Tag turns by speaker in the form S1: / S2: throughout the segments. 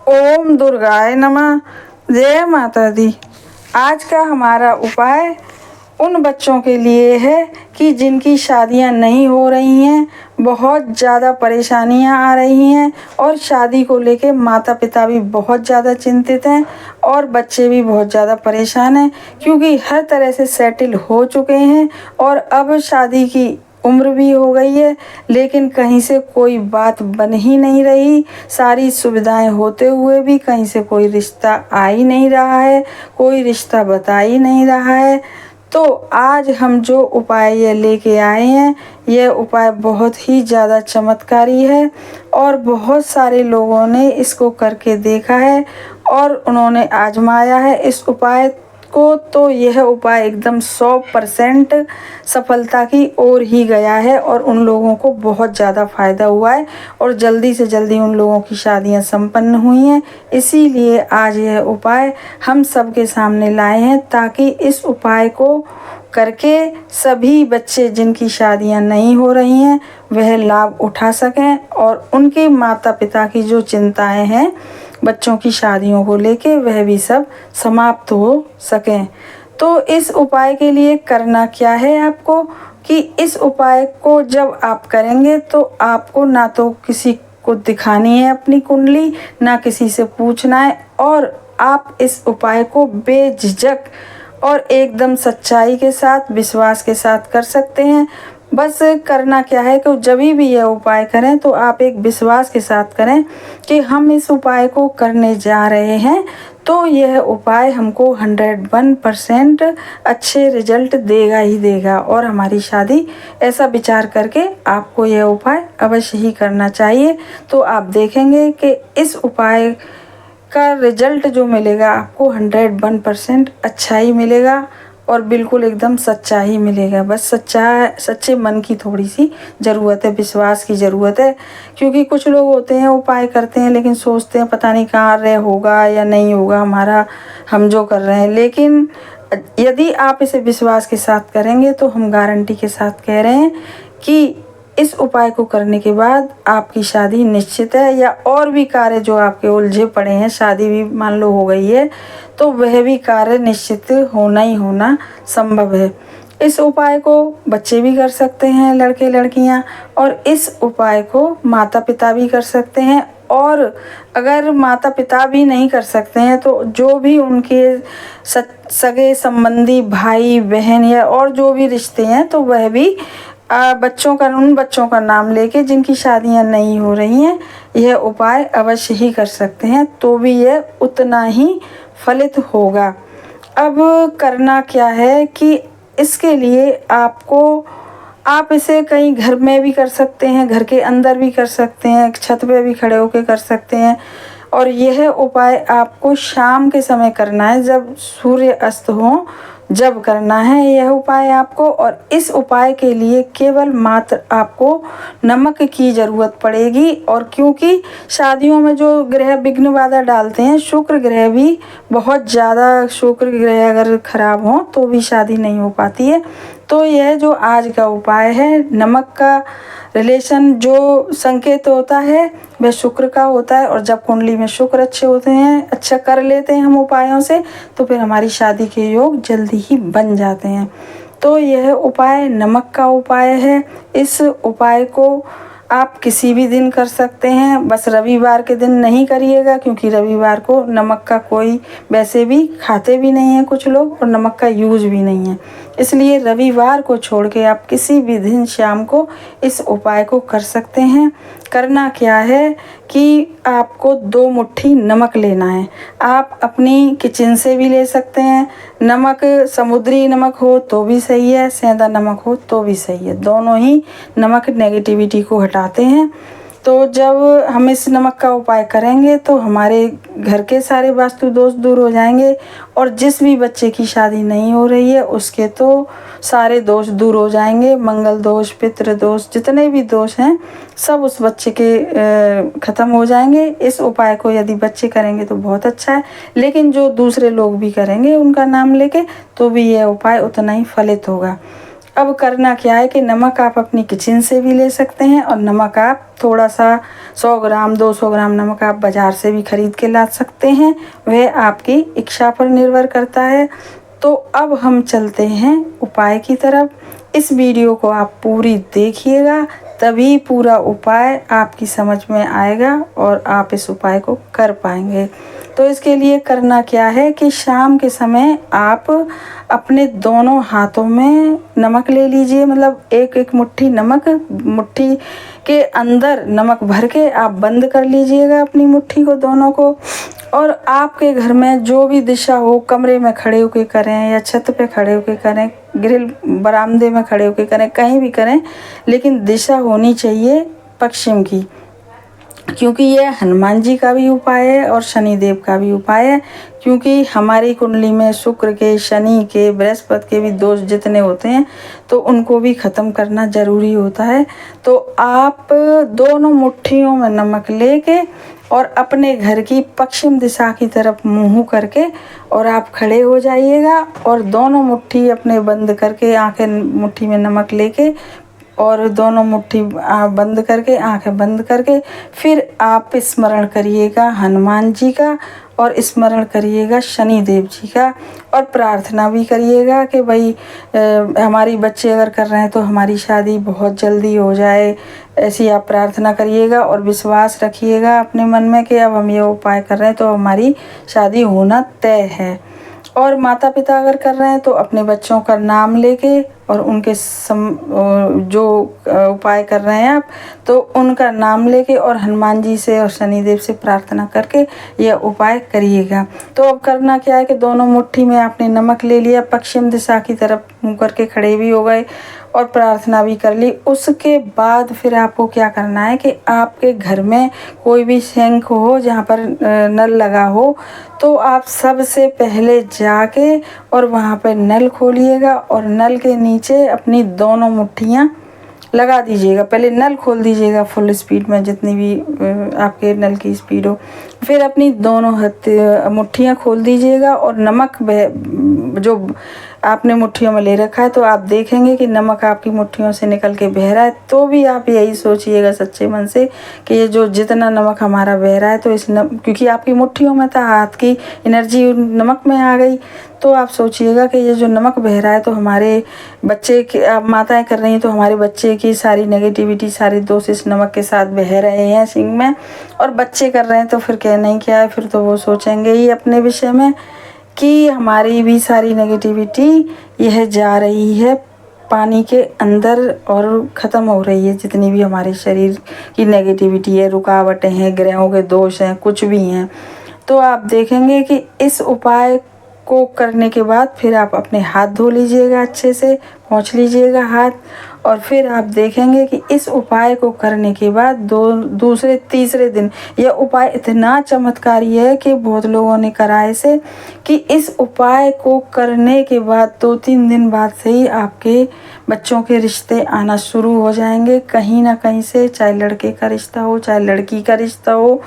S1: ओम दुर्गाय नमः। जय माता दी। आज का हमारा उपाय उन बच्चों के लिए है कि जिनकी शादियां नहीं हो रही हैं, बहुत ज़्यादा परेशानियां आ रही हैं और शादी को लेके माता पिता भी बहुत ज़्यादा चिंतित हैं और बच्चे भी बहुत ज़्यादा परेशान हैं, क्योंकि हर तरह से सेटल हो चुके हैं और अब शादी की उम्र भी हो गई है, लेकिन कहीं से कोई बात बन ही नहीं रही। सारी सुविधाएं होते हुए भी कहीं से कोई रिश्ता आ ही नहीं रहा है, कोई रिश्ता बता ही नहीं रहा है। तो आज हम जो उपाय ये लेके आए हैं, ये उपाय बहुत ही ज़्यादा चमत्कारी है और बहुत सारे लोगों ने इसको करके देखा है और उन्होंने आजमाया है इस उपाय को। तो यह उपाय एकदम 100% सफलता की ओर ही गया है और उन लोगों को बहुत ज़्यादा फ़ायदा हुआ है और जल्दी से जल्दी उन लोगों की शादियां संपन्न हुई हैं। इसीलिए आज यह उपाय हम सबके सामने लाए हैं, ताकि इस उपाय को करके सभी बच्चे जिनकी शादियां नहीं हो रही हैं वह लाभ उठा सकें और उनके माता पिता की जो चिंताएं हैं बच्चों की शादियों को लेके वह भी सब समाप्त हो सकें। तो इस उपाय के लिए करना क्या है आपको, कि इस उपाय को जब आप करेंगे तो आपको ना तो किसी को दिखानी है अपनी कुंडली, ना किसी से पूछना है, और आप इस उपाय को बेझिझक और एकदम सच्चाई के साथ, विश्वास के साथ कर सकते हैं। बस करना क्या है कि जब भी यह उपाय करें तो आप एक विश्वास के साथ करें कि हम इस उपाय को करने जा रहे हैं, तो यह उपाय हमको 101% अच्छे रिजल्ट देगा ही देगा और हमारी शादी, ऐसा विचार करके आपको यह उपाय अवश्य ही करना चाहिए। तो आप देखेंगे कि इस उपाय का रिजल्ट जो मिलेगा आपको 101% अच्छा ही मिलेगा और बिल्कुल एकदम सच्चा ही मिलेगा। बस सच्चे मन की थोड़ी सी ज़रूरत है, विश्वास की ज़रूरत है। क्योंकि कुछ लोग होते हैं उपाय करते हैं लेकिन सोचते हैं पता नहीं कहाँ रहे होगा या नहीं होगा हमारा, हम जो कर रहे हैं। लेकिन यदि आप इसे विश्वास के साथ करेंगे तो हम गारंटी के साथ कह रहे हैं कि इस उपाय को करने के बाद आपकी शादी निश्चित है, या और भी कार्य जो आपके उलझे पड़े हैं, शादी भी मान लो हो गई है तो वह भी कार्य निश्चित होना ही होना संभव है। इस उपाय को बच्चे भी कर सकते हैं, लड़के लड़कियां, और इस उपाय को माता पिता भी कर सकते हैं। और अगर माता पिता भी नहीं कर सकते हैं तो जो भी उनके सगे संबंधी भाई बहन या और जो भी रिश्ते हैं, तो वह भी उन बच्चों का नाम लेके जिनकी शादियां नहीं हो रही हैं, यह उपाय अवश्य ही कर सकते हैं, तो भी यह उतना ही फलित होगा। अब करना क्या है कि इसके लिए आप इसे कहीं घर में भी कर सकते हैं, घर के अंदर भी कर सकते हैं, छत पे भी खड़े होकर कर सकते हैं। और यह उपाय आपको शाम के समय करना है, जब सूर्य अस्त हो, जब करना है यह उपाय आपको। और इस उपाय के लिए केवल मात्र आपको नमक की ज़रूरत पड़ेगी। और क्योंकि शादियों में जो ग्रह विघ्न बाधा डालते हैं, शुक्र ग्रह भी बहुत ज़्यादा, शुक्र ग्रह अगर खराब हो तो भी शादी नहीं हो पाती है। तो यह जो आज का उपाय है, नमक का रिलेशन जो संकेत होता है वह शुक्र का होता है, और जब कुंडली में शुक्र अच्छे होते हैं, अच्छा कर लेते हैं हम उपायों से, तो फिर हमारी शादी के योग जल्दी ही बन जाते हैं। तो यह उपाय नमक का उपाय है। इस उपाय को आप किसी भी दिन कर सकते हैं, बस रविवार के दिन नहीं करिएगा, क्योंकि रविवार को नमक का कोई, वैसे भी खाते भी नहीं हैं कुछ लोग और नमक का यूज भी नहीं है। इसलिए रविवार को छोड़ के आप किसी भी दिन शाम को इस उपाय को कर सकते हैं। करना क्या है कि आपको 2 मुट्ठी नमक लेना है। आप अपनी किचन से भी ले सकते हैं, नमक समुद्री नमक हो तो भी सही है, सेंधा नमक हो तो भी सही है, दोनों ही नमक नेगेटिविटी को हटाते हैं। तो जब हम इस नमक का उपाय करेंगे तो हमारे घर के सारे वास्तु दोष दूर हो जाएंगे, और जिस भी बच्चे की शादी नहीं हो रही है उसके तो सारे दोष दूर हो जाएंगे। मंगल दोष, पितृ दोष, जितने भी दोष हैं सब उस बच्चे के ख़त्म हो जाएंगे। इस उपाय को यदि बच्चे करेंगे तो बहुत अच्छा है, लेकिन जो दूसरे लोग भी करेंगे उनका नाम लेके, तो भी यह उपाय उतना ही फलित होगा। अब करना क्या है कि नमक आप अपनी किचन से भी ले सकते हैं और नमक आप थोड़ा सा 100 ग्राम 200 ग्राम नमक आप बाज़ार से भी ख़रीद के ला सकते हैं, वह आपकी इच्छा पर निर्भर करता है। तो अब हम चलते हैं उपाय की तरफ। इस वीडियो को आप पूरी देखिएगा, तभी पूरा उपाय आपकी समझ में आएगा और आप इस उपाय को कर पाएंगे। तो इसके लिए करना क्या है कि शाम के समय आप अपने दोनों हाथों में नमक ले लीजिए, मतलब एक एक मुट्ठी नमक, मुट्ठी के अंदर नमक भर के आप बंद कर लीजिएगा अपनी मुट्ठी को दोनों को। और आपके घर में जो भी दिशा हो, कमरे में खड़े होकर करें या छत पे खड़े होकर करें, ग्रिल बरामदे में खड़े होकर करें, कहीं भी करें, लेकिन दिशा होनी चाहिए पश्चिम की, क्योंकि यह हनुमान जी का भी उपाय है और शनिदेव का भी उपाय है। क्योंकि हमारी कुंडली में शुक्र के, शनि के, बृहस्पति के भी दोष जितने होते हैं तो उनको भी ख़त्म करना ज़रूरी होता है। तो आप दोनों मुट्ठियों में नमक लेके और अपने घर की पश्चिम दिशा की तरफ मुँह करके और आप खड़े हो जाइएगा और दोनों मुट्ठी अपने बंद करके, आंखें मुट्ठी में नमक लेके और दोनों मुट्ठी बंद करके, आंखें बंद करके, फिर आप स्मरण करिएगा हनुमान जी का और स्मरण करिएगा शनि देव जी का और प्रार्थना भी करिएगा कि भाई हमारी बच्चे अगर कर रहे हैं तो हमारी शादी बहुत जल्दी हो जाए, ऐसी आप प्रार्थना करिएगा और विश्वास रखिएगा अपने मन में कि अब हम ये उपाय कर रहे हैं तो हमारी शादी होना तय है। और माता पिता अगर कर रहे हैं तो अपने बच्चों का नाम लेके और उनके जो उपाय कर रहे हैं आप तो उनका नाम लेके और हनुमान जी से और शनिदेव से प्रार्थना करके यह उपाय करिएगा। तो अब करना क्या है कि दोनों मुट्ठी में आपने नमक ले लिया, पश्चिम दिशा की तरफ मुँह करके खड़े भी हो गए और प्रार्थना भी कर ली। उसके बाद फिर आपको क्या करना है कि आपके घर में कोई भी सिंक हो जहाँ पर नल लगा हो तो आप सबसे पहले जाके और वहाँ पर नल खोलिएगा और नल के नीचे अपनी दोनों मुट्ठियाँ लगा दीजिएगा। पहले नल खोल दीजिएगा फुल स्पीड में, जितनी भी आपके नल की स्पीड हो, फिर अपनी दोनों मुट्ठियाँ खोल दीजिएगा और नमक जो आपने मुट्ठियों में ले रखा है तो आप देखेंगे कि नमक आपकी मुट्ठियों से निकल के बह रहा है। तो भी आप यही सोचिएगा सच्चे मन से कि ये जो जितना नमक हमारा बह रहा है तो क्योंकि आपकी मुट्ठियों में था, हाथ की एनर्जी नमक में आ गई, तो आप सोचिएगा कि ये जो नमक बह रहा है तो हमारे बच्चे की, आप माताएं कर रही हैं तो हमारे बच्चे की सारी नेगेटिविटी, सारे दोष इस नमक के साथ बह रहे हैं सिंक में, और बच्चे कर रहे हैं तो फिर कहना ही क्या है, फिर तो वो सोचेंगे ही अपने विषय में कि हमारी भी सारी नेगेटिविटी यह जा रही है पानी के अंदर और ख़त्म हो रही है। जितनी भी हमारे शरीर की नेगेटिविटी है, रुकावटें हैं, ग्रहों के दोष हैं, कुछ भी हैं, तो आप देखेंगे कि इस उपाय को करने के बाद फिर आप अपने हाथ धो लीजिएगा, अच्छे से पोंछ लीजिएगा हाथ, और फिर आप देखेंगे कि इस उपाय को करने के बाद दूसरे तीसरे दिन यह उपाय इतना चमत्कारी है कि बहुत लोगों ने करा इसे कि इस उपाय को करने के बाद 2-3 दिन बाद से ही आपके बच्चों के रिश्ते आना शुरू हो जाएंगे कहीं ना कहीं से, चाहे लड़के का रिश्ता हो चाहे लड़की का रिश्ता हो,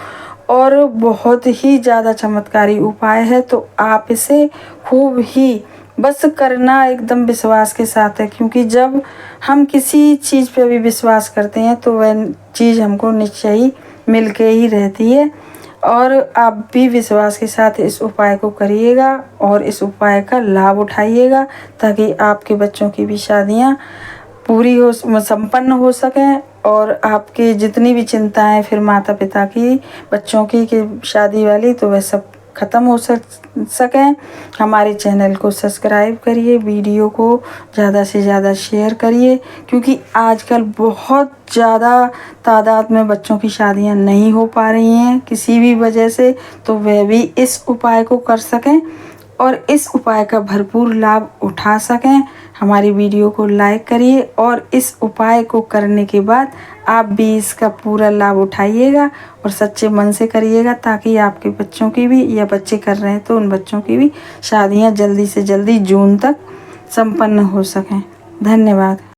S1: और बहुत ही ज़्यादा चमत्कारी उपाय है। तो आप इसे खूब ही बस करना एकदम विश्वास के साथ है, क्योंकि जब हम किसी चीज़ पे भी विश्वास करते हैं तो वह चीज़ हमको निश्चय ही मिल के ही रहती है। और आप भी विश्वास के साथ इस उपाय को करिएगा और इस उपाय का लाभ उठाइएगा ताकि आपके बच्चों की भी शादियाँ पूरी हो, संपन्न हो सकें, और आपकी जितनी भी चिंताएं फिर माता पिता की, बच्चों की कि शादी वाली, तो वह सब ख़त्म हो सकें। हमारे चैनल को सब्सक्राइब करिए, वीडियो को ज़्यादा से ज़्यादा शेयर करिए, क्योंकि आजकल बहुत ज़्यादा तादाद में बच्चों की शादियां नहीं हो पा रही हैं किसी भी वजह से, तो वह भी इस उपाय को कर सकें और इस उपाय का भरपूर लाभ उठा सकें। हमारी वीडियो को लाइक करिए और इस उपाय को करने के बाद आप भी इसका पूरा लाभ उठाइएगा और सच्चे मन से करिएगा, ताकि आपके बच्चों की भी, या बच्चे कर रहे हैं तो उन बच्चों की भी शादियां जल्दी से जल्दी जून तक संपन्न हो सकें। धन्यवाद।